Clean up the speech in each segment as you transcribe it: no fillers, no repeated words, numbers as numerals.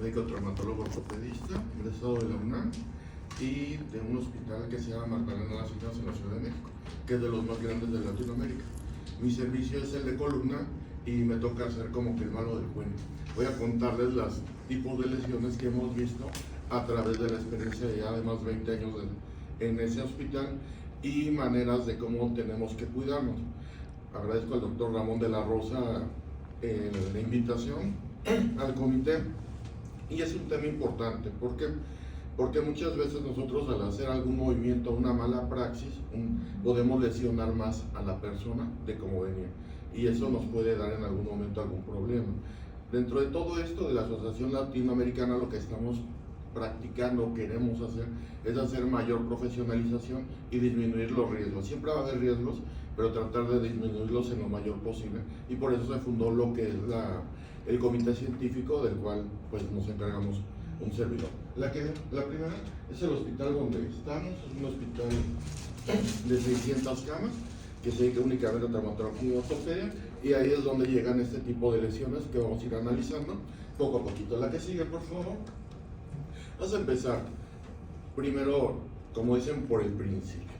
médico traumatólogo ortopedista, egresado de la UNAM y de un hospital que se llama Magdalena Las Islas en la Ciudad de México, que es de los más grandes de Latinoamérica. Mi servicio es el de columna y me toca hacer como que el malo del cuento. Voy a contarles los tipos de lesiones que hemos visto a través de la experiencia de ya de más de 20 años en ese hospital y maneras de cómo tenemos que cuidarnos. Agradezco al doctor Ramón de la Rosa la invitación al comité. Y es un tema importante, ¿por qué? Porque muchas veces nosotros al hacer algún movimiento, una mala praxis, podemos lesionar más a la persona de cómo venía. Y eso nos puede dar en algún momento algún problema. Dentro de todo esto de la Asociación Latinoamericana, lo que estamos practicando, queremos hacer, es hacer mayor profesionalización y disminuir los riesgos. Siempre va a haber riesgos, pero tratar de disminuirlos en lo mayor posible. Y por eso se fundó lo que es el comité científico del cual pues nos encargamos un servidor. La primera es el hospital donde estamos, es un hospital de 600 camas que se dedica únicamente a traumatología y ortopedia, y ahí es donde llegan este tipo de lesiones que vamos a ir analizando poco a poquito. La que sigue, por favor. Vamos a empezar primero, como dicen, por el principio.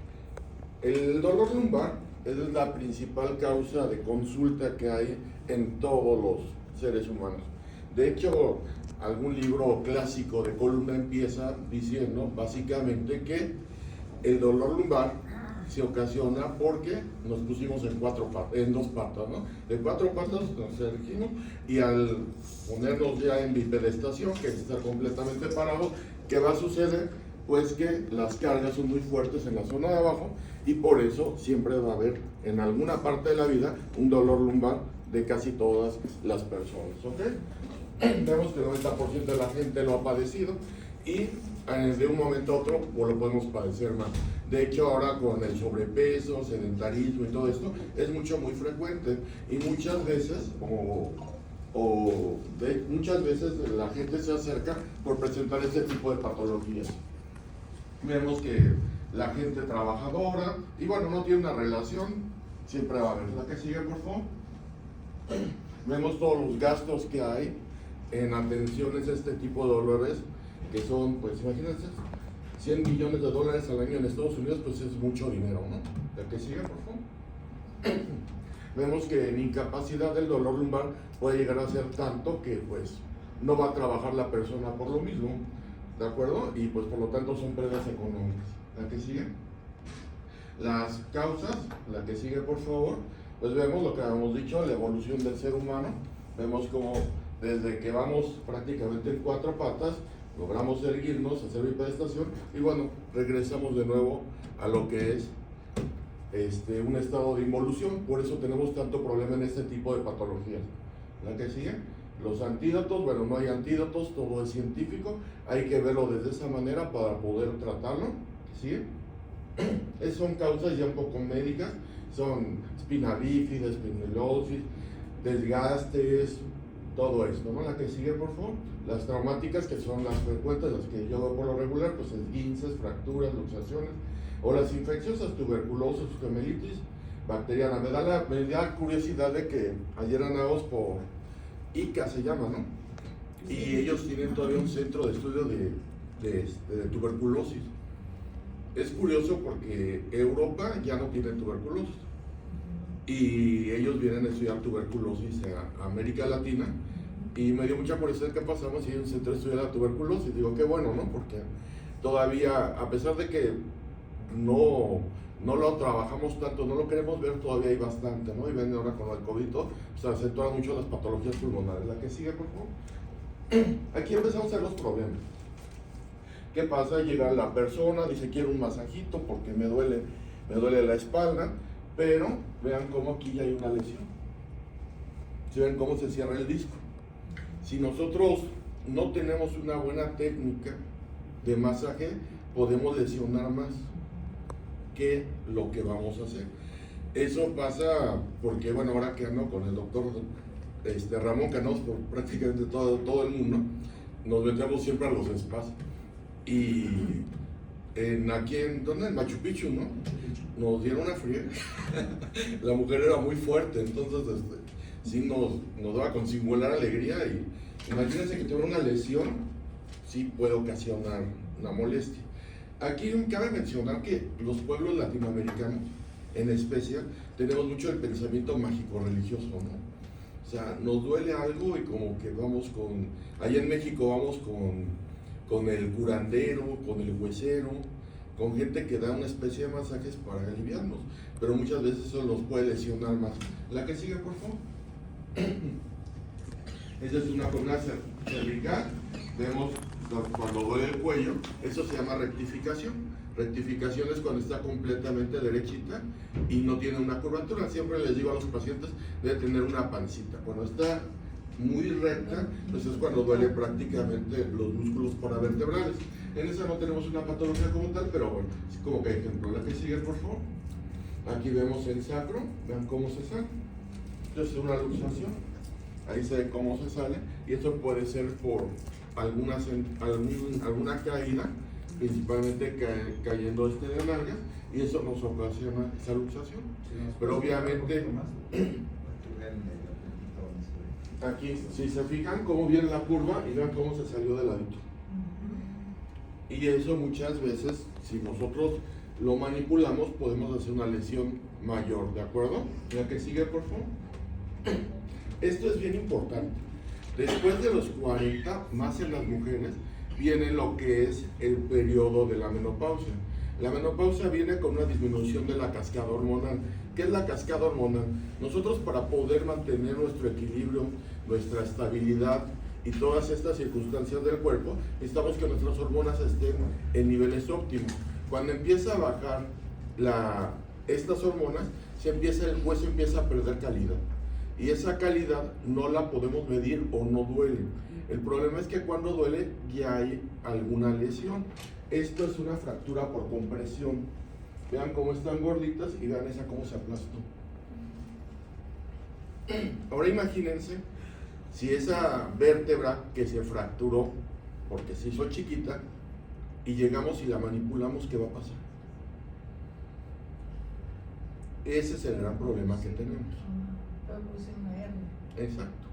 El dolor lumbar es la principal causa de consulta que hay en todos los seres humanos. De hecho, algún libro clásico de columna empieza diciendo básicamente que el dolor lumbar se ocasiona porque nos pusimos en dos patas, ¿no? De cuatro patas nos erigimos y al ponernos ya en bipedestación, que está completamente parado, ¿qué va a suceder? Pues que las cargas son muy fuertes en la zona de abajo y por eso siempre va a haber en alguna parte de la vida un dolor lumbar de casi todas las personas, ¿ok? Vemos que el 90% de la gente lo ha padecido y de un momento a otro lo podemos padecer más. De hecho, ahora con el sobrepeso, sedentarismo y todo esto, es muy frecuente y muchas veces, muchas veces la gente se acerca por presentar este tipo de patologías. Vemos que la gente trabajadora, y bueno, no tiene una relación, siempre va a haber. La que sigue, por favor. Vemos todos los gastos que hay en atenciones a este tipo de dolores, que son, pues imagínense, $100 millones al año en Estados Unidos, pues es mucho dinero, ¿no? La que sigue, por favor. Vemos que en incapacidad del dolor lumbar puede llegar a ser tanto que pues no va a trabajar la persona por lo mismo, ¿de acuerdo? Y pues por lo tanto son pérdidas económicas. La que sigue. Las causas, la que sigue, por favor. Pues vemos lo que habíamos dicho, la evolución del ser humano. Vemos como desde que vamos prácticamente en cuatro patas, logramos erguirnos, hacer bipedestación y bueno, regresamos de nuevo a lo que es un estado de involución. Por eso tenemos tanto problema en este tipo de patologías. La que sigue. Los antídotos, bueno, no hay antídotos, todo es científico, hay que verlo desde esa manera para poder tratarlo. ¿Sí? Son causas ya un poco médicas, son espina bífida, espindilosis, desgastes, todo esto, ¿no? La que sigue, por favor. Las traumáticas, que son las frecuentes, las que yo veo por lo regular, pues esguinces, fracturas, luxaciones, o las infecciosas, tuberculosis, gemelitis, bacteriana. Me da curiosidad de que ayer andamos por ICA, se llama, ¿no? Y ellos tienen todavía un centro de estudio de tuberculosis. Es curioso porque Europa ya no tiene tuberculosis y ellos vienen a estudiar tuberculosis a América Latina y me dio mucha curiosidad qué pasamos si hay un centro de estudio de la tuberculosis. Digo, qué bueno, ¿no? Porque todavía, a pesar de que no lo trabajamos tanto, no lo queremos ver, todavía hay bastante, ¿no? Y ven ahora con el COVID, se acentúan mucho las patologías pulmonares. La que sigue, por favor. Aquí empezamos a ver los problemas. ¿Qué pasa? Llega la persona, dice quiero un masajito porque me duele la espalda, pero vean cómo aquí ya hay una lesión. ¿Sí ven cómo se cierra el disco? Si nosotros no tenemos una buena técnica de masaje, podemos lesionar más que lo que vamos a hacer. Eso pasa porque, bueno, ahora que ando con el doctor Ramón, que andamos por prácticamente todo el mundo, nos metemos siempre a los spas. Y aquí en Machu Picchu, ¿no? Nos dieron una friega. La mujer era muy fuerte, entonces sí nos daba con singular alegría Imagínense que tener una lesión sí puede ocasionar una molestia. Aquí cabe mencionar que los pueblos latinoamericanos, en especial, tenemos mucho el pensamiento mágico-religioso, ¿no? O sea, nos duele algo y como que vamos con... Allá en México vamos con el curandero, con el huesero, con gente que da una especie de masajes para aliviarnos, pero muchas veces eso nos puede lesionar más. La que sigue, por favor. Esa es una columna cervical. Vemos cuando duele el cuello, eso se llama rectificación. Rectificación es cuando está completamente derechita y no tiene una curvatura. Siempre les digo a los pacientes, debe tener una pancita. Cuando está muy recta, pues es cuando duele prácticamente los músculos paravertebrales. En esa no tenemos una patología como tal, pero bueno, es como que ejemplo. La que sigue, por favor. Aquí vemos el sacro, vean cómo se sale. Entonces es una luxación, ahí se ve cómo se sale, y esto puede ser por alguna caída, principalmente cayendo de nalgas, y eso nos ocasiona esa luxación. Pero obviamente, aquí, si se fijan cómo viene la curva y vean cómo se salió de ladito. Y eso muchas veces, si nosotros lo manipulamos, podemos hacer una lesión mayor, ¿de acuerdo? La que sigue, por favor. Esto es bien importante. Después de los 40, más en las mujeres, viene lo que es el periodo de la menopausia. La menopausia viene con una disminución de la cascada hormonal. ¿Qué es la cascada hormonal? Nosotros, para poder mantener nuestro equilibrio, nuestra estabilidad y todas estas circunstancias del cuerpo, necesitamos que nuestras hormonas estén en niveles óptimos. Cuando empieza a bajar estas hormonas, el hueso empieza a perder calidad. Y esa calidad no la podemos medir o no duele. El problema es que cuando duele ya hay alguna lesión. Esto es una fractura por compresión. Vean cómo están gorditas y vean esa cómo se aplastó. Ahora imagínense si esa vértebra que se fracturó porque se hizo chiquita y llegamos y la manipulamos, ¿qué va a pasar? Ese es el gran problema que tenemos. Produce una hernia. Exacto.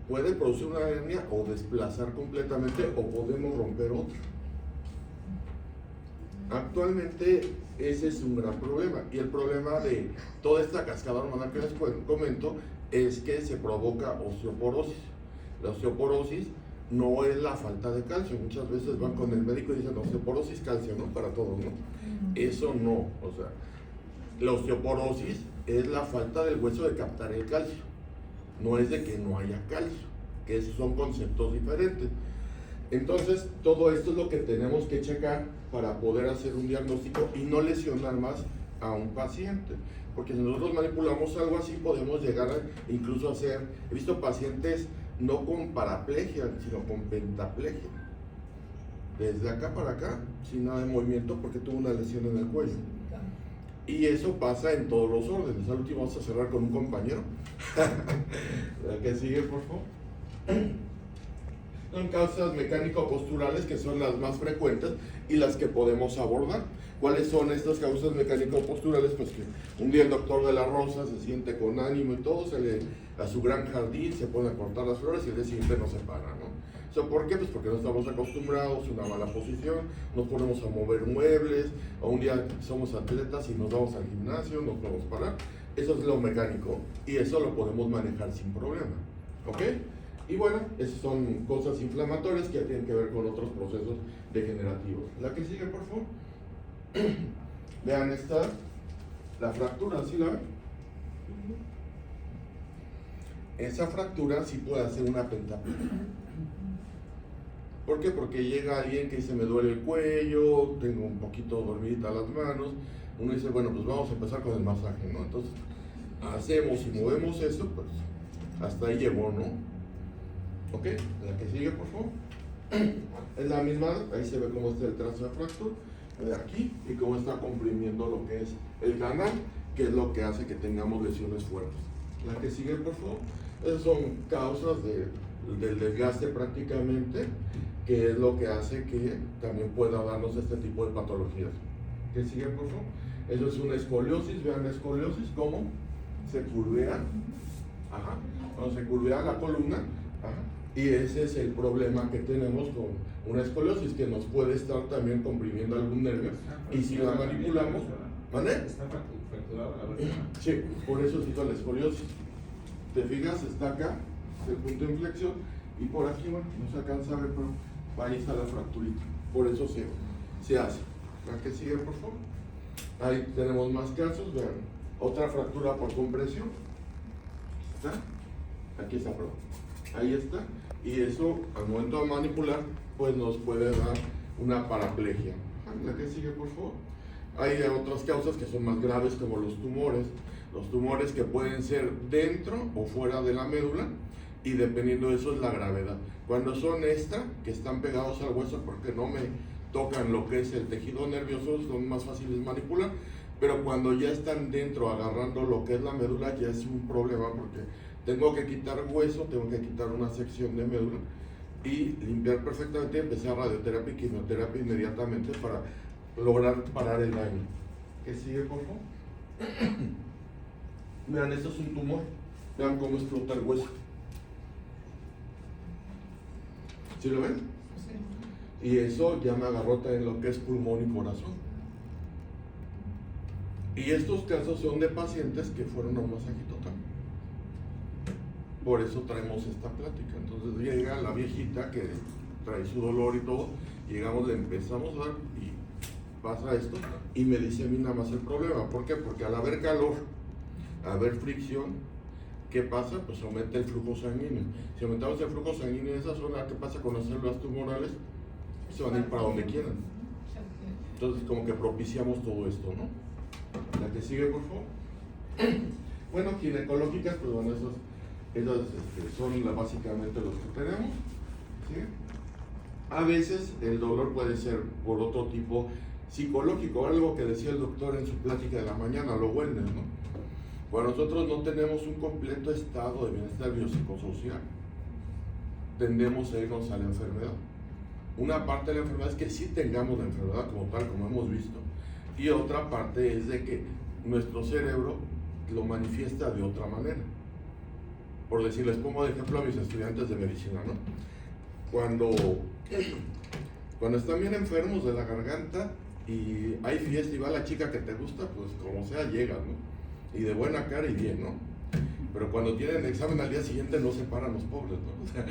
Puede producir una hernia o desplazar completamente, o podemos romper otra. Actualmente ese es un gran problema, y el problema de toda esta cascada hormonal que les comento es que se provoca osteoporosis. La osteoporosis no es la falta de calcio. Muchas veces van con el médico y dicen osteoporosis, calcio, ¿no? Para todos, ¿no? Eso no, o sea, la osteoporosis es la falta del hueso de captar el calcio, no es de que no haya calcio, que esos son conceptos diferentes. Entonces, todo esto es lo que tenemos que checar para poder hacer un diagnóstico y no lesionar más a un paciente. Porque si nosotros manipulamos algo así, podemos llegar a incluso hacer, he visto pacientes no con paraplegia, sino con pentaplegia. Desde acá para acá, sin nada de movimiento, porque tuvo una lesión en el cuello. Y eso pasa en todos los órdenes. Al último vamos a cerrar con un compañero. La que sigue, por favor. Son causas mecánico-posturales que son las más frecuentes y las que podemos abordar. ¿Cuáles son estas causas mecánico-posturales? Pues que un día el doctor de la Rosa se siente con ánimo y todo, sale a su gran jardín, se pone a cortar las flores y el día siguiente no se para, ¿no? ¿Por qué? Pues porque no estamos acostumbrados, una mala posición, nos ponemos a mover muebles, o un día somos atletas y nos vamos al gimnasio, nos podemos parar. Eso es lo mecánico y eso lo podemos manejar sin problema, ¿ok? Y bueno, esas son cosas inflamatorias que ya tienen que ver con otros procesos degenerativos. La que sigue, por favor. Vean esta, la fractura, ¿sí la ven? Esa fractura sí puede hacer una pentaplegia. ¿Por qué? Porque llega alguien que dice, me duele el cuello, tengo un poquito dormidita las manos. Uno dice, bueno, pues vamos a empezar con el masaje, ¿no? Entonces, hacemos y movemos esto, pues hasta ahí llegó, ¿no? ¿Ok? La que sigue, por favor. Es la misma, ahí se ve cómo está el trazo de fractura, de aquí, y cómo está comprimiendo lo que es el canal, que es lo que hace que tengamos lesiones fuertes. La que sigue, por favor. Esas son causas del desgaste prácticamente, que es lo que hace que también pueda darnos este tipo de patologías. ¿Qué sigue, por favor? Eso es una escoliosis. Vean la escoliosis, cómo se curvea. Ajá. Cuando se curvea la columna, ajá, Y ese es el problema que tenemos con una escoliosis, que nos puede estar también comprimiendo algún nervio. Y si la manipulamos, ¿vale? Está fracturada la vértebra. Sí, por eso cito la escoliosis. Te fijas, está acá, el punto de inflexión, y por aquí, bueno, no se alcanza a ver, pero ahí está la fracturita. Por eso se hace. ¿La que sigue, por favor? Ahí tenemos más casos, vean. Otra fractura por compresión. ¿Está? Aquí está, perdón. Ahí está. Y eso, al momento de manipular, pues nos puede dar una paraplegia. La que sigue, por favor. Hay otras causas que son más graves, como los tumores que pueden ser dentro o fuera de la médula, y dependiendo de eso es la gravedad. Cuando son extra, que están pegados al hueso porque no me tocan lo que es el tejido nervioso, son más fáciles de manipular, pero cuando ya están dentro agarrando lo que es la médula, ya es un problema porque tengo que quitar hueso, tengo que quitar una sección de médula y limpiar perfectamente y empezar radioterapia y quimioterapia inmediatamente para lograr parar el daño. ¿Qué sigue, por favor? Vean, esto es un tumor. Vean cómo explota el hueso. ¿Sí lo ven? Sí. Y eso ya me agarró en lo que es pulmón y corazón. Y estos casos son de pacientes que fueron a un masajito también. Por eso traemos esta plática. Entonces llega la viejita que trae su dolor y todo, llegamos, le empezamos a dar y pasa esto y me dice a mí nada más el problema. ¿Por qué? Porque al haber calor, al haber fricción, ¿qué pasa? Pues aumenta el flujo sanguíneo. Si aumentamos el flujo sanguíneo en esa zona, ¿qué pasa con las células tumorales? Se van a ir para donde quieran. Entonces como que propiciamos todo esto, ¿no? La que sigue, por favor. Bueno, ginecológicas, pues bueno, esas son básicamente los que tenemos. ¿Sí? A veces el dolor puede ser por otro tipo psicológico, algo que decía el doctor en su plática de la mañana, lo wellness, ¿no? Cuando nosotros no tenemos un completo estado de bienestar biopsicosocial, tendemos a irnos a la enfermedad. Una parte de la enfermedad es que sí tengamos la enfermedad como tal, como hemos visto, y otra parte es de que nuestro cerebro lo manifiesta de otra manera. Por decirles, pongo de ejemplo a mis estudiantes de medicina, ¿no? Cuando están bien enfermos de la garganta y hay fiesta y va la chica que te gusta, pues como sea llega, ¿no? Y de buena cara y bien, ¿no? Pero cuando tienen examen al día siguiente no se paran los pobres, ¿no? O sea,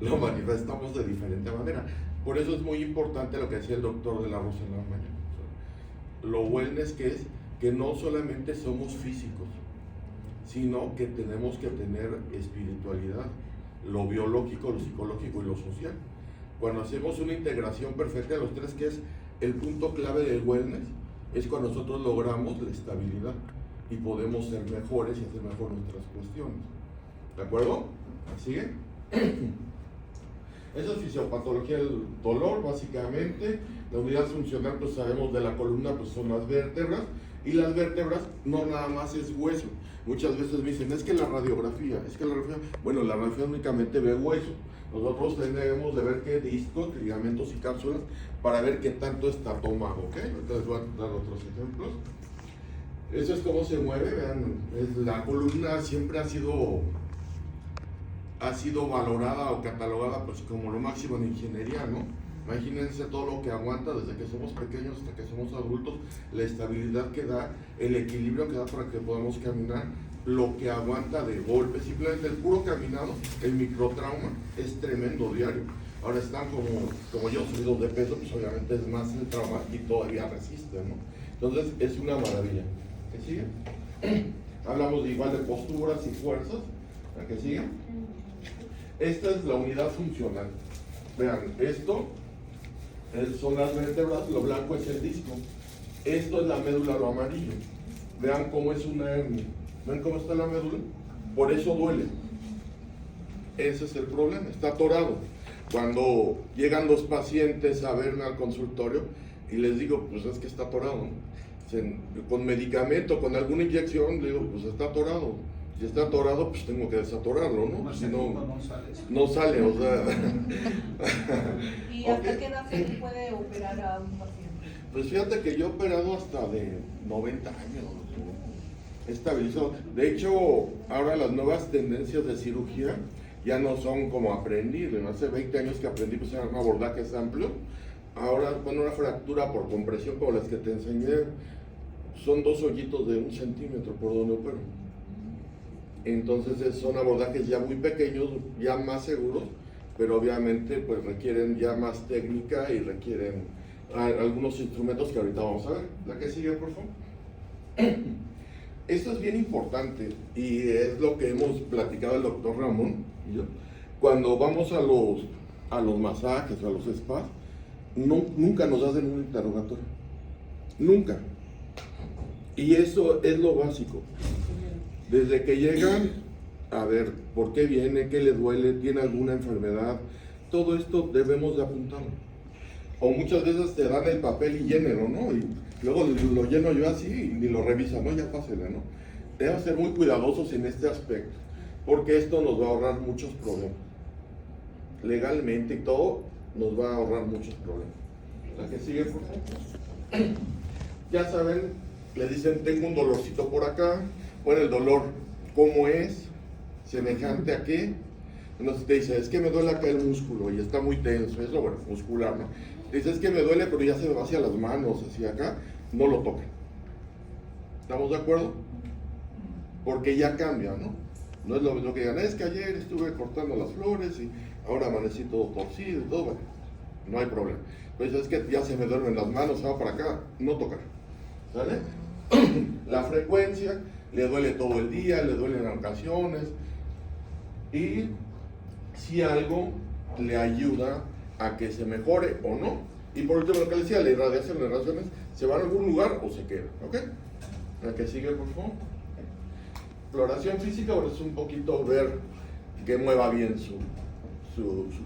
lo manifestamos de diferente manera. Por eso es muy importante lo que decía el doctor de la Rosa en la mañana. O sea, lo wellness que es que no solamente somos físicos, sino que tenemos que tener espiritualidad, lo biológico, lo psicológico y lo social. Cuando hacemos una integración perfecta de los tres, que es el punto clave del wellness, es cuando nosotros logramos la estabilidad y podemos ser mejores y hacer mejor nuestras cuestiones. ¿De acuerdo? ¿Sigue? Esa es fisiopatología del dolor, básicamente. La unidad funcional, pues sabemos de la columna, pues son las vértebras, y las vértebras no nada más es hueso. Muchas veces me dicen, es que la radiografía, bueno, la radiografía únicamente ve hueso. Nosotros tenemos de ver qué discos, ligamentos y cápsulas para ver qué tanto está tomado, ¿ok? Entonces voy a dar otros ejemplos. Eso es cómo se mueve, vean, la columna siempre ha sido valorada o catalogada pues como lo máximo en ingeniería, ¿no? Imagínense todo lo que aguanta desde que somos pequeños hasta que somos adultos, la estabilidad que da, el equilibrio que da para que podamos caminar, lo que aguanta de golpe, simplemente el puro caminado, el microtrauma es tremendo diario. Ahora están como yo subidos de peso, pues obviamente es más el trauma y todavía resiste, ¿no? Entonces es una maravilla. ¿Qué sigue? Hablamos igual de posturas y fuerzas. ¿La que sigue? Esta es la unidad funcional. Vean, esto son las vértebras, lo blanco es el disco. Esto es la médula, lo amarillo. Vean cómo es una hernia. ¿Ven cómo está la médula? Por eso duele. Ese es el problema, está atorado. Cuando llegan los pacientes a verme al consultorio y les digo, pues es que está atorado, ¿no? Con medicamento, con alguna inyección, le digo, pues está atorado. Si está atorado, pues tengo que desatorarlo, ¿no? Si no sale, o sea. ¿Y hasta qué edad se puede operar a un paciente? Pues fíjate que yo he operado hasta de 90 años, ¿no? Estabilizado. De hecho, ahora las nuevas tendencias de cirugía ya no son como aprendí. Hace 20 años que aprendí pues era un abordaje amplio. Ahora, cuando una fractura por compresión como las que te enseñé, son 2 hoyitos de 1 centímetro por donde opero. Entonces son abordajes ya muy pequeños, ya más seguros, pero obviamente pues requieren ya más técnica y requieren algunos instrumentos que ahorita vamos a ver. La que sigue, por favor. Esto es bien importante y es lo que hemos platicado el doctor Ramón y yo. Cuando vamos a los masajes, a los spas, nunca nos hacen un interrogatorio. Nunca. Y eso es lo básico. Desde que llegan, a ver, ¿por qué viene? ¿Qué le duele? ¿Tiene alguna enfermedad? Todo esto debemos de apuntarlo. O muchas veces te dan el papel y llénelo, ¿no? Y luego lo lleno yo así y ni lo revisan, ¿no? Ya pásele, ¿no? Debemos ser muy cuidadosos en este aspecto, porque esto nos va a ahorrar muchos problemas. Legalmente y todo, nos va a ahorrar muchos problemas. La que sigue, por favor. Ya saben, le dicen, tengo un dolorcito por acá. Bueno, el dolor, ¿cómo es? ¿Semejante a qué? Entonces te dice, es que me duele acá el músculo y está muy tenso, es lo bueno, muscular, ¿no? Te dice, es que me duele, pero ya se me va hacia las manos, hacia acá, no lo toquen. ¿Estamos de acuerdo? Porque ya cambia, ¿no? No es lo mismo que digan, es que ayer estuve cortando las flores y ahora amanecí todo torcido y todo, bueno, no hay problema. Pues es que ya se me duermen las manos, va para acá, no tocar. ¿Sale? La frecuencia, le duele todo el día, le duele en ocasiones, y si algo le ayuda a que se mejore o no. Y por último, lo que le decía, la irradiación, las radiaciones, ¿se van a algún lugar o se quedan? ¿Ok? La que sigue, por favor. Exploración física, bueno, es un poquito ver que mueva bien su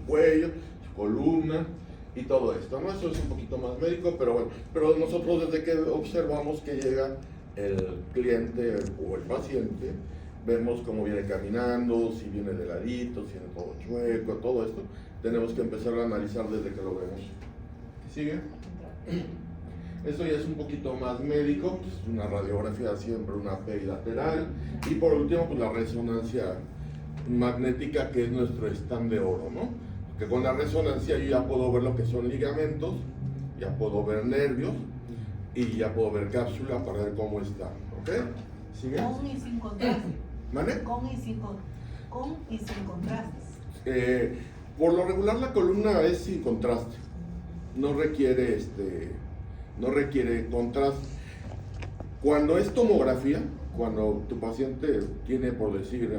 cuello, su columna y todo esto, ¿no? Eso es un poquito más médico, pero bueno, pero nosotros desde que observamos que llega el cliente o el paciente, vemos cómo viene caminando, si viene de ladito, si viene todo chueco, todo esto, tenemos que empezar a analizar desde que lo vemos. ¿Sigue? Esto ya es un poquito más médico, pues una radiografía siempre, una PEI lateral, y por último, pues la resonancia magnética, que es nuestro stand de oro, ¿no? Que con la resonancia yo ya puedo ver lo que son ligamentos, ya puedo ver nervios, y ya puedo ver cápsula para ver cómo está, ¿ok? ¿Sigue? Con y sin contraste. ¿Vale? Con y sin contrastes. Por lo regular la columna es sin contraste, no requiere contraste. Cuando es tomografía, cuando tu paciente tiene, por decir,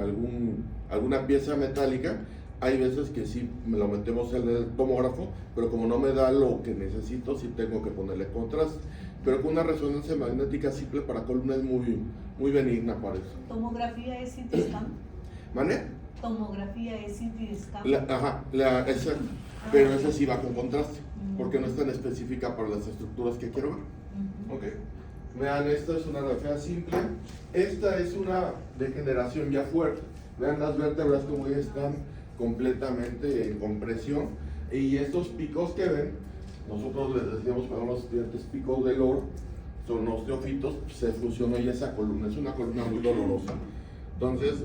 alguna pieza metálica, hay veces que sí me lo metemos en el tomógrafo, pero como no me da lo que necesito, sí tengo que ponerle contraste. Pero con una resonancia magnética simple para columna es muy benigna para eso. ¿Tomografía es CT scan? ¿Vale? Tomografía es CT scan. Esa, pero esa sí va con contraste, porque no es tan específica para las estructuras que quiero ver. Ok. Vean, esta es una radiografía simple. Esta es una degeneración ya fuerte. Vean las vértebras como ya están completamente en compresión. Y estos picos que ven, nosotros les decíamos para los estudiantes picos del oro, son osteofitos, se fusionó ya esa columna. Es una columna muy dolorosa. Entonces,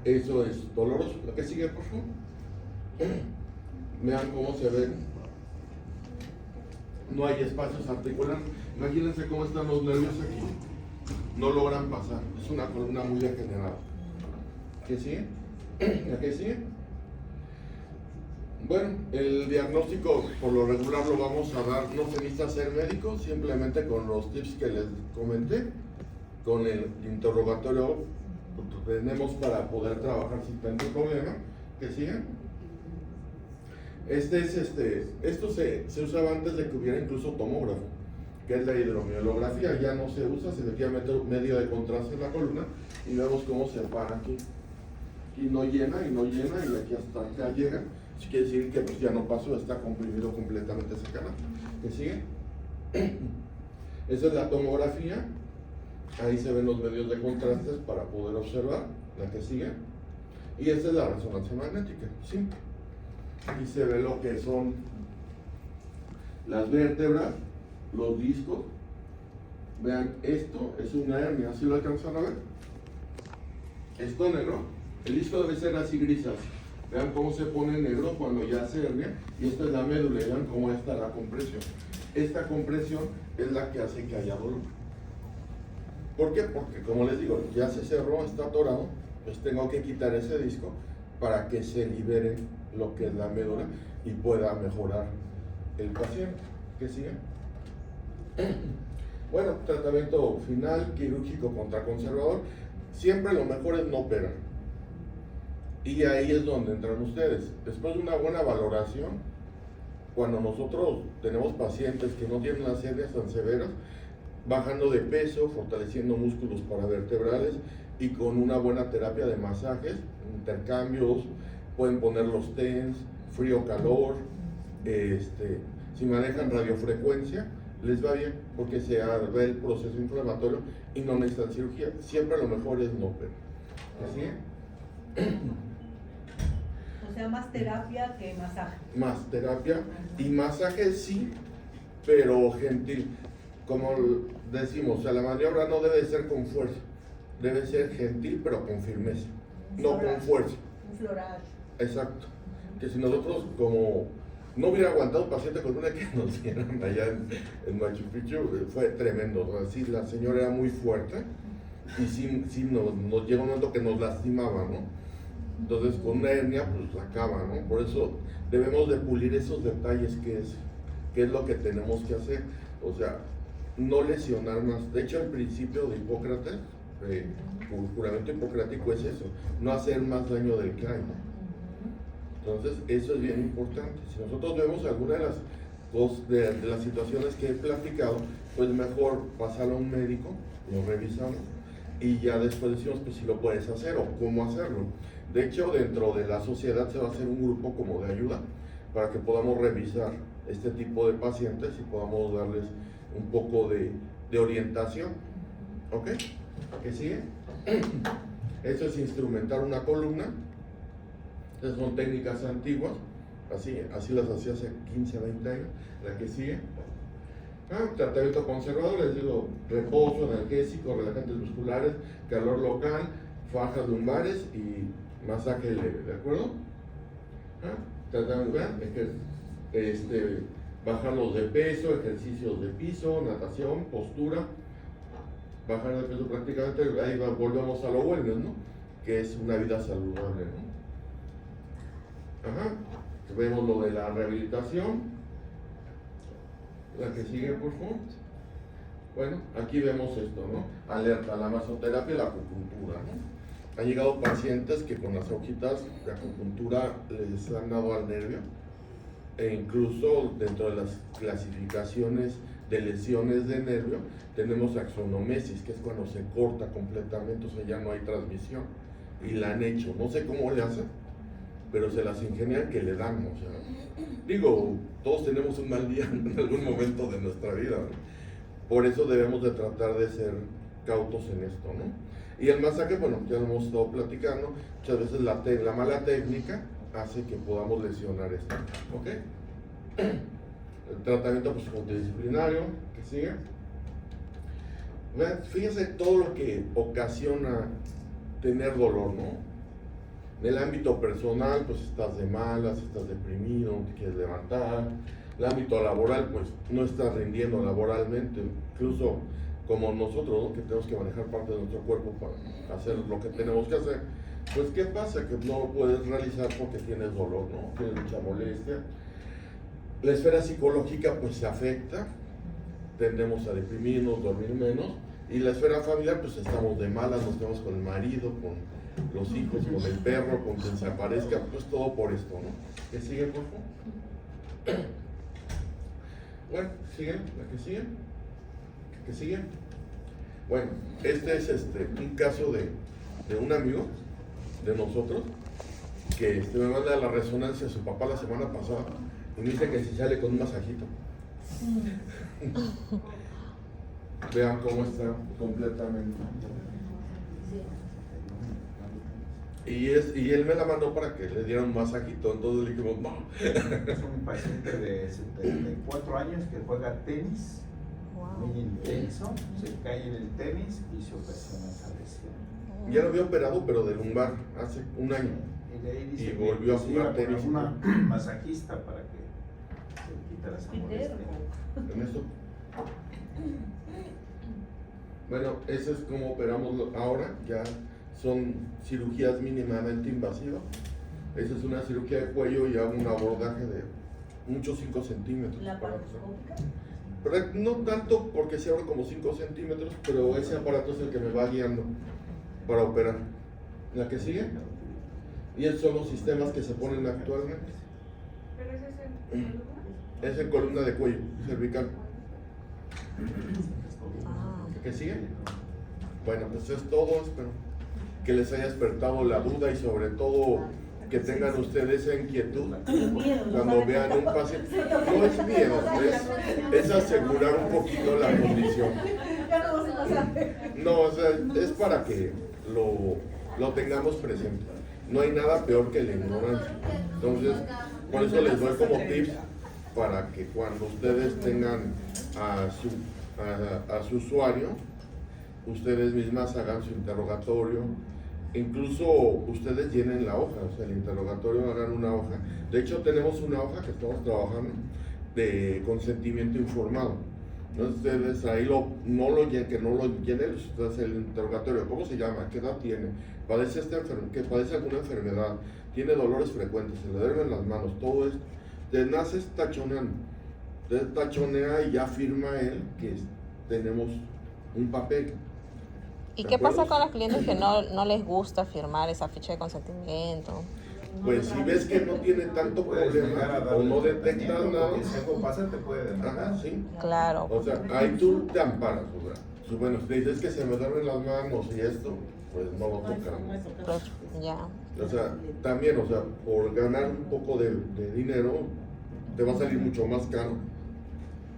eso es doloroso. La que sigue, por favor. Vean cómo se ve. No hay espacios articulares. Imagínense cómo están los nervios aquí. No logran pasar. Es una columna muy degenerada. ¿Qué sigue? ¿La que sigue? Bueno, el diagnóstico por lo regular lo vamos a dar, no se necesita ser médico, simplemente con los tips que les comenté, con el interrogatorio tenemos para poder trabajar sin tanto problema. ¿Qué sigue? Esto se usaba antes de que hubiera incluso tomógrafo, que es la hidromielografía. Ya no se usa, se le quiere meter medio de contraste en la columna y vemos cómo se para aquí. Y no llena, y aquí hasta acá llega. Eso quiere decir que pues ya no pasó, está comprimido completamente ese canal. ¿Qué sigue? Esa es la tomografía. Ahí se ven los medios de contrastes para poder observar. La que sigue. Y esta es la resonancia magnética, simple. Aquí se ve lo que son las vértebras, los discos. Vean, esto es una hernia, ¿sí lo alcanzan a ver? Esto negro. El disco debe ser así grisáceo. Vean cómo se pone negro cuando ya se hernia, y esta es la médula, y vean cómo está la compresión. Esta compresión es la que hace que haya dolor. ¿Por qué? Porque como les digo, ya se cerró, está atorado, pues tengo que quitar ese disco para que se libere lo que es la médula y pueda mejorar el paciente. ¿Qué sigue? Bueno, tratamiento final, quirúrgico contra conservador. Siempre lo mejor es no operar. Y ahí es donde entran ustedes. Después de una buena valoración, cuando nosotros tenemos pacientes que no tienen las hernias tan severas, bajando de peso, fortaleciendo músculos paravertebrales y con una buena terapia de masajes, intercambios, pueden poner los TENS, frío-calor, si manejan radiofrecuencia, les va bien porque se ve el proceso inflamatorio y no necesitan cirugía. Siempre lo mejor es no operar. ¿Así? O sea, más terapia que masaje. Más terapia y masaje sí, pero gentil. Como decimos, o sea, la maniobra no debe ser con fuerza, debe ser gentil pero con firmeza, no con fuerza. Un floral. Exacto. Que si nosotros, como no hubiera aguantado un paciente con una que nos dieron allá en Machu Picchu, fue tremendo. O sea, sí, la señora era muy fuerte y sí nos llegó un momento que nos lastimaba, ¿no? Entonces, con una hernia, pues acaba, ¿no? Por eso debemos de pulir esos detalles que es lo que tenemos que hacer. O sea, no lesionar más. De hecho, el principio de Hipócrates, el juramento hipocrático es eso, no hacer más daño del que hay, ¿no? Entonces, eso es bien importante. Si nosotros vemos alguna de las situaciones que he platicado, pues mejor pasar a un médico, lo revisamos y ya después decimos pues si lo puedes hacer o cómo hacerlo. De hecho, dentro de la sociedad se va a hacer un grupo como de ayuda para que podamos revisar este tipo de pacientes y podamos darles un poco de orientación. ¿Ok? ¿Qué sigue? Eso es instrumentar una columna. Esas son técnicas antiguas, así las hacía hace 15, 20 años. La que sigue. Tratamiento conservador, les digo, reposo, analgésico, relajantes musculares, calor local, fajas lumbares y masaje leve, ¿de acuerdo? Tratamiento, bajarlos de peso, ejercicios de piso, natación, postura, bajar de peso prácticamente, ahí volvemos a lo wellness, ¿no? Que es una vida saludable, ¿no? Vemos lo de la rehabilitación. La que sigue, por favor. Bueno, aquí vemos esto, ¿no? Alerta, la masoterapia y la acupuntura, ¿no? Han llegado pacientes que con las hojitas de acupuntura les han dado al nervio, e incluso dentro de las clasificaciones de lesiones de nervio tenemos axonomesis, que es cuando se corta completamente, o sea, ya no hay transmisión, y la han hecho, no sé cómo le hacen, pero se las ingenian que le dan, o sea, digo, todos tenemos un mal día en algún momento de nuestra vida, ¿no? Por eso debemos de tratar de ser cautos en esto, ¿no? Y el masaje, bueno, ya lo hemos estado platicando, muchas veces la mala técnica hace que podamos lesionar esto, ¿ok? El tratamiento pues, multidisciplinario, que sigue. Vean, fíjense todo lo que ocasiona tener dolor, ¿no? En el ámbito personal, pues estás de malas, estás deprimido, no te quieres levantar. El ámbito laboral, pues no estás rindiendo laboralmente, incluso como nosotros, ¿no? Que tenemos que manejar parte de nuestro cuerpo para hacer lo que tenemos que hacer. Pues, ¿qué pasa? Que no lo puedes realizar porque tienes dolor, ¿no? Tienes mucha molestia. La esfera psicológica, pues se afecta, tendemos a deprimirnos, dormir menos. Y la esfera familiar, pues estamos de malas, nos quedamos con el marido, con los hijos, con el perro, con quien se aparezca, pues todo por esto, ¿no? ¿Qué sigue, por favor? Bueno, sigue, la que sigue. ¿Qué sigue? Bueno, este es un caso de un amigo de nosotros que me manda la resonancia de su papá la semana pasada y me dice que si sale con un masajito. Vean cómo está completamente. Y él me la mandó para que le dieran un masajito, entonces le dijimos, no. Es un paciente de 74 años que juega tenis, muy intenso, se cae en el tenis y se ocasiona esa lesión. Ya lo había operado, pero de lumbar, hace un año. Y de ahí dice Y que volvió a se iba jugar con tenis. una masajista para que se quitara esa molestia. En eso. Bueno, eso es como operamos ahora, ya son cirugías mínimamente invasivas. Esa es una cirugía de cuello y hago un abordaje de muchos 5 centímetros. ¿La para paroscópica? Pero no tanto porque se abre como 5 centímetros, pero ese aparato es el que me va guiando para operar. ¿La que sigue? Y esos son los sistemas que se ponen actualmente. Pero ese es el Es en columna de cuello, cervical. Ah. ¿La que sigue? Bueno, pues es todo. Espero que les haya despertado la duda y sobre todo que tengan ustedes esa inquietud cuando vean un paciente. No es miedo, es asegurar un poquito la condición. Ya no vas a pasar. No, o sea, es para que lo tengamos presente. No hay nada peor que la ignorancia. Entonces, por eso les doy como tips para que cuando ustedes tengan a su usuario, ustedes mismas hagan su interrogatorio. Incluso ustedes llenen la hoja, o sea, el interrogatorio hagan una hoja. De hecho, tenemos una hoja que estamos trabajando de consentimiento informado. Entonces, ustedes ahí no lo llenen, ustedes el interrogatorio. ¿Cómo se llama? ¿Qué edad tiene? ¿Padece padece alguna enfermedad? ¿Tiene dolores frecuentes? ¿Se le duermen las manos? Todo esto. Te naces tachoneando. Entonces tachonea y ya firma él que tenemos un papel. ¿Y ¿De qué pasa acuerdo? con los clientes que no les gusta firmar esa ficha de consentimiento? Pues si ves que no tiene tanto Puedes llegar a problema o darle no tratamiento, detectas nada, porque si algo pasa te puede demandar. ajá, sí. Claro. O sea, ahí tú te amparas, o sea, bueno, si te dices que se me duermen las manos y esto, pues no lo tocamos. Pero ya. O sea, también, o sea, por ganar un poco de dinero, te va a salir mucho más caro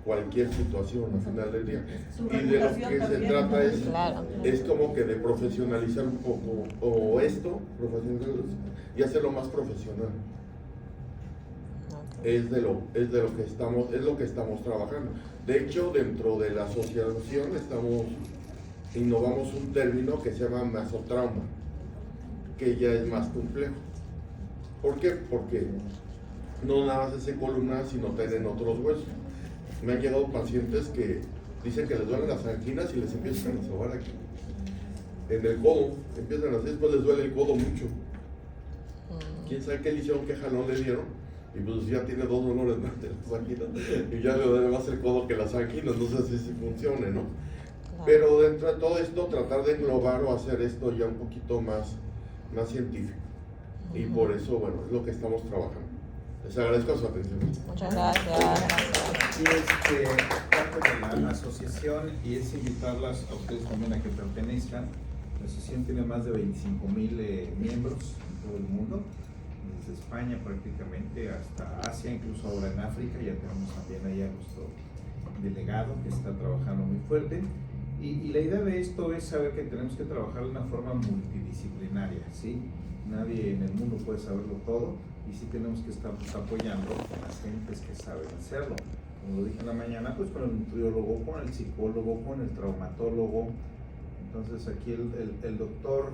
cualquier situación al final del día. Y de lo que se trata Claro. es como que de profesionalizar un poco, o esto, profesionalizar y hacerlo más profesional. Ok. Es lo que estamos trabajando. De hecho, dentro de la asociación innovamos un término que se llama mesotrauma, que ya es más complejo. ¿Por qué? Porque no nada más es en columna, sino también en otros huesos. Me han llegado pacientes que dicen que les duelen las anginas y les empiezan a sobar aquí, en el codo, empiezan así, después les duele el codo mucho. ¿Quién sabe qué le hicieron, qué jalón le dieron? Y pues ya tiene 2 dolores más de las anginas y ya le duele más el codo que las anginas, no sé si funcione, ¿no? Claro. Pero dentro de todo esto, tratar de englobar o hacer esto ya un poquito más científico. Y por eso, bueno, es lo que estamos trabajando. Les agradezco su atención. Muchas gracias. Y parte de la asociación y es invitarlas a ustedes también a que pertenezcan. La asociación tiene más de 25,000 miembros en todo el mundo, desde España prácticamente hasta Asia, incluso ahora en África. Ya tenemos también ahí a nuestro delegado que está trabajando muy fuerte. Y la idea de esto es saber que tenemos que trabajar de una forma multidisciplinaria, ¿sí? Nadie en el mundo puede saberlo todo y sí tenemos que estar apoyando a las gentes que saben hacerlo. Como lo dije en la mañana, pues con el nutriólogo, con el psicólogo, con el traumatólogo. Entonces aquí el doctor,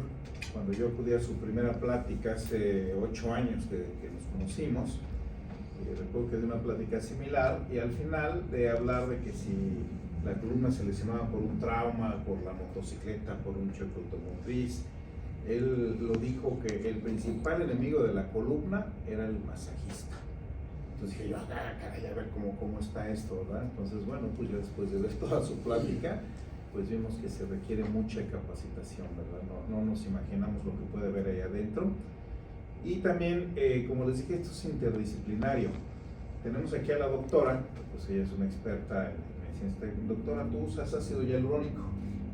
cuando yo acudí a su primera plática hace 8 años que nos conocimos, recuerdo que de una plática similar y al final de hablar de que si la columna se lesionaba por un trauma, por la motocicleta, por un choque automotriz, él lo dijo que el principal enemigo de la columna era el masajista. Entonces dije yo, caray, a ver cómo está esto, ¿verdad? Entonces, bueno, pues ya después de ver toda su plática, pues vimos que se requiere mucha capacitación, ¿verdad? No nos imaginamos lo que puede haber ahí adentro. Y también, como les dije, esto es interdisciplinario. Tenemos aquí a la doctora, pues ella es una experta en medicina. Doctora, ¿tú usas ácido hialurónico?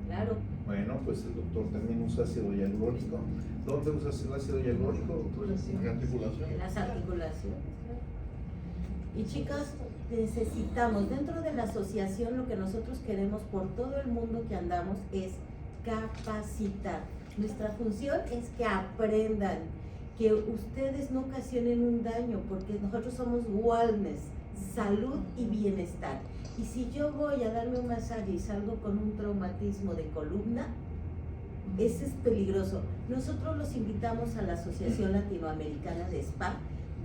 Claro. Bueno, pues el doctor también usa ácido hialurónico. ¿Dónde usas el ácido hialurónico, doctor? En articulación. En las articulaciones. Y chicas, necesitamos, dentro de la asociación, lo que nosotros queremos por todo el mundo que andamos es capacitar. Nuestra función es que aprendan, que ustedes no ocasionen un daño, porque nosotros somos wellness, salud y bienestar. Y si yo voy a darme un masaje y salgo con un traumatismo de columna, ese es peligroso. Nosotros los invitamos a la Asociación Latinoamericana de Spa,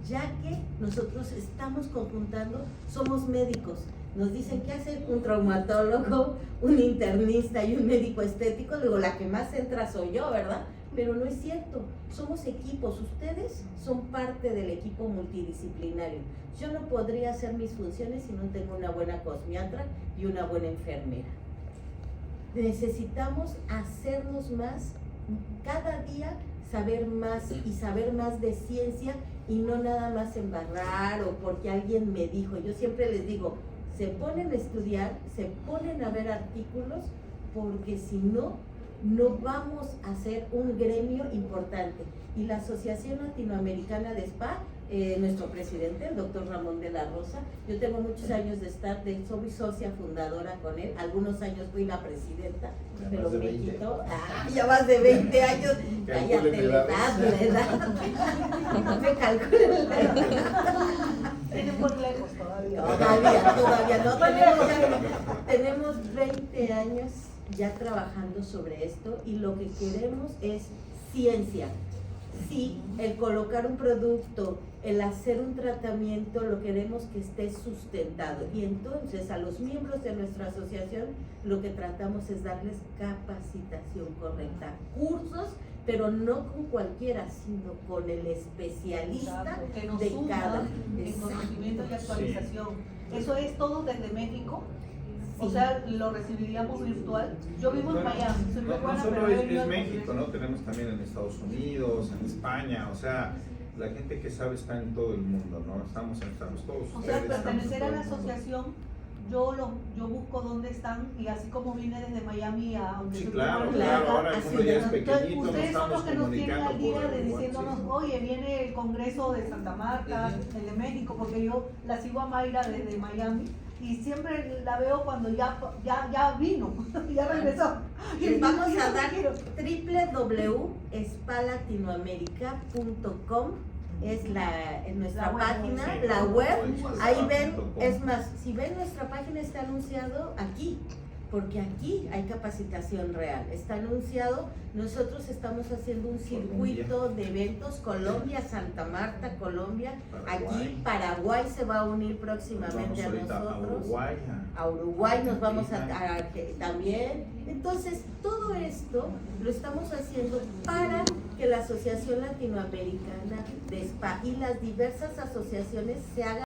ya que nosotros estamos conjuntando, somos médicos. Nos dicen que hace un traumatólogo, un internista y un médico estético. Luego la que más entra soy yo, ¿verdad? Pero no es cierto, somos equipos, ustedes son parte del equipo multidisciplinario. Yo no podría hacer mis funciones si no tengo una buena cosmiatra y una buena enfermera. Necesitamos hacernos más, cada día saber más y saber más de ciencia y no nada más embarrar o porque alguien me dijo. Yo siempre les digo, se ponen a estudiar, se ponen a ver artículos, porque si no, no vamos a ser un gremio importante. Y la Asociación Latinoamericana de Spa, nuestro presidente, el doctor Ramón de la Rosa, yo tengo muchos años de estar, soy socia fundadora con él, algunos años fui la presidenta, Ya pero más de me 20. quitó, ya más de 20 años, cállate Calcúleme la edad, me calculen la edad. Tenemos lejos todavía. Todavía no, tenemos 20 años ya trabajando sobre esto y lo que queremos es ciencia. Sí, el colocar un producto, el hacer un tratamiento, lo queremos que esté sustentado. Y entonces a los miembros de nuestra asociación lo que tratamos es darles capacitación correcta, cursos, pero no con cualquiera, sino con el especialista Exacto, que nos de suma cada. en conocimiento y actualización. Sí. Eso es todo desde México. O Sí. sea, lo recibiríamos virtual. Yo vivo en Miami, soy No peruana, solo pero he venido es al México, Congreso. ¿no? Tenemos también en Estados Unidos, en España, o sea, la gente que sabe está en todo el mundo, ¿no? Estamos todos. O sea, ustedes, pertenecer a la estamos en todo el mundo. asociación, yo busco dónde están y así como vine desde Miami a aunque Sí, soy claro, peruana, claro, ahora el así mundo ya es entonces, pequeñito, nos ustedes son los estamos que nos tienen comunicando al día por de el diciéndonos, WhatsApp. oye, viene el Congreso de Santa Marta, el de México, porque yo la sigo a Mayra desde Miami y siempre la veo cuando ya vino, ya regresó. Les vamos Y a yo dar quiero. www.spalalatinoamerica.com, es nuestra La web, página, sí, la ¿no? web. Pues, Ahí ven, .com. es más, si ven nuestra página está anunciado aquí, porque aquí hay capacitación real, está anunciado. Nosotros estamos haciendo un circuito de eventos, Colombia, Santa Marta, Colombia, aquí Paraguay se va a unir próximamente a Vamos ahorita nosotros. a Uruguay nos vamos Argentina. también. Entonces, todo esto lo estamos haciendo para que la Asociación Latinoamericana de Spa y las diversas asociaciones se hagan